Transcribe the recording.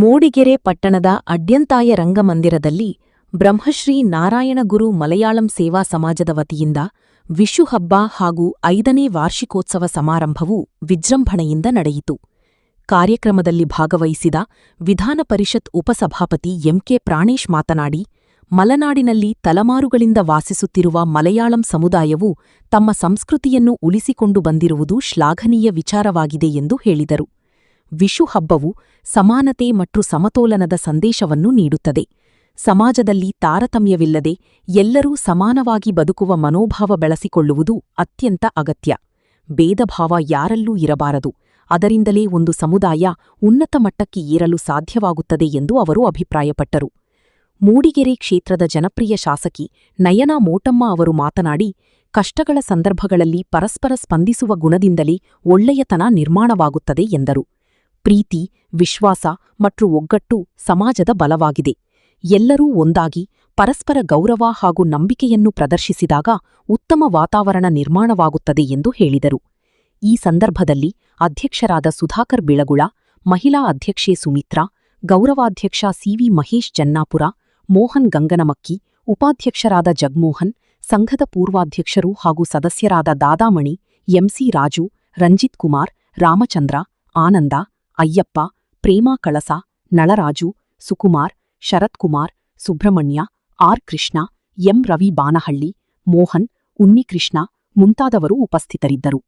ಮೂಡಿಗೆರೆ ಪಟ್ಟಣದ ಅಡ್ಯಂತಾಯ ರಂಗಮಂದಿರದಲ್ಲಿ ಬ್ರಹ್ಮಶ್ರೀ ನಾರಾಯಣಗುರು ಮಲಯಾಳಂ ಸೇವಾ ಸಮಾಜದ ವತಿಯಿಂದ ವಿಷು ಹಬ್ಬ ಹಾಗೂ 5ನೇ ವಾರ್ಷಿಕೋತ್ಸವ ಸಮಾರಂಭವು ವಿಜೃಂಭಣೆಯಿಂದ ನಡೆಯಿತು. ಕಾರ್ಯಕ್ರಮದಲ್ಲಿ ಭಾಗವಹಿಸಿದ ವಿಧಾನಪರಿಷತ್ ಉಪಸಭಾಪತಿ ಎಂಕೆ ಪ್ರಾಣೇಶ್ ಮಾತನಾಡಿ, ಮಲೆನಾಡಿನಲ್ಲಿ ತಲಮಾರುಗಳಿಂದ ವಾಸಿಸುತ್ತಿರುವ ಮಲಯಾಳಂ ಸಮುದಾಯವು ತಮ್ಮ ಸಂಸ್ಕೃತಿಯನ್ನು ಉಳಿಸಿಕೊಂಡು ಬಂದಿರುವುದು ಶ್ಲಾಘನೀಯ ವಿಚಾರವಾಗಿದೆ ಎಂದು ಹೇಳಿದರು. ವಿಷು ಹಬ್ಬವು ಸಮಾನತೆ ಮತ್ತು ಸಮತೋಲನದ ಸಂದೇಶವನ್ನು ನೀಡುತ್ತದೆ. ಸಮಾಜದಲ್ಲಿ ತಾರತಮ್ಯವಿಲ್ಲದೆ ಎಲ್ಲರೂ ಸಮಾನವಾಗಿ ಬದುಕುವ ಮನೋಭಾವ ಬೆಳೆಸಿಕೊಳ್ಳುವುದು ಅತ್ಯಂತ ಅಗತ್ಯ. ಭೇದಭಾವ ಯಾರಲ್ಲೂ ಇರಬಾರದು. ಅದರಿಂದಲೇ ಒಂದು ಸಮುದಾಯ ಉನ್ನತ ಮಟ್ಟಕ್ಕೆ ಏರಲು ಸಾಧ್ಯವಾಗುತ್ತದೆ ಎಂದು ಅವರು ಅಭಿಪ್ರಾಯಪಟ್ಟರು. ಮೂಡಿಗೆರೆ ಕ್ಷೇತ್ರದ ಜನಪ್ರಿಯ ಶಾಸಕಿ ನಯನಾ ಮೋಟಮ್ಮ ಅವರು ಮಾತನಾಡಿ, ಕಷ್ಟಗಳ ಸಂದರ್ಭಗಳಲ್ಲಿ ಪರಸ್ಪರ ಸ್ಪಂದಿಸುವ ಗುಣದಿಂದಲೇ ಒಳ್ಳೆಯತನ ನಿರ್ಮಾಣವಾಗುತ್ತದೆ ಎಂದರು. ಪ್ರೀತಿ, ವಿಶ್ವಾಸ ಮತ್ತು ಒಗ್ಗಟ್ಟು ಸಮಾಜದ ಬಲವಾಗಿದೆ. ಎಲ್ಲರೂ ಒಂದಾಗಿ ಪರಸ್ಪರ ಗೌರವ ಹಾಗೂ ನಂಬಿಕೆಯನ್ನು ಪ್ರದರ್ಶಿಸಿದಾಗ ಉತ್ತಮ ವಾತಾವರಣ ನಿರ್ಮಾಣವಾಗುತ್ತದೆ ಎಂದು ಹೇಳಿದರು. ಈ ಸಂದರ್ಭದಲ್ಲಿ ಅಧ್ಯಕ್ಷರಾದ ಸುಧಾಕರ್ ಬಿಳಗುಳ, ಮಹಿಳಾ ಅಧ್ಯಕ್ಷೆ ಸುಮಿತ್ರಾ, ಗೌರವಾಧ್ಯಕ್ಷ ಸಿವಿ ಮಹೇಶ್ ಜನ್ನಾಪುರ, ಮೋಹನ್ ಗಂಗನಮಕ್ಕಿ, ಉಪಾಧ್ಯಕ್ಷರಾದ ಜಗ್ಮೋಹನ್, ಸಂಘದ ಪೂರ್ವಾಧ್ಯಕ್ಷರು ಹಾಗೂ ಸದಸ್ಯರಾದ ದಾದಾಮಣಿ, ಎಂಸಿ ರಾಜು, ರಂಜಿತ್ ಕುಮಾರ್, ರಾಮಚಂದ್ರ, ಆನಂದ, ಅಯ್ಯಪ್ಪ, ಪ್ರೇಮಾ ಕಳಸ, ನಳರಾಜು, ಸುಕುಮಾರ್, ಶರತ್ಕುಮಾರ್, ಸುಬ್ರಹ್ಮಣ್ಯ, ಆರ್ ಕೃಷ್ಣ, ಎಂ ರವಿ ಬಾನಹಳ್ಳಿ, ಮೋಹನ್, ಉನ್ನಿಕೃಷ್ಣ ಮುಂತಾದವರು ಉಪಸ್ಥಿತರಿದ್ದರು.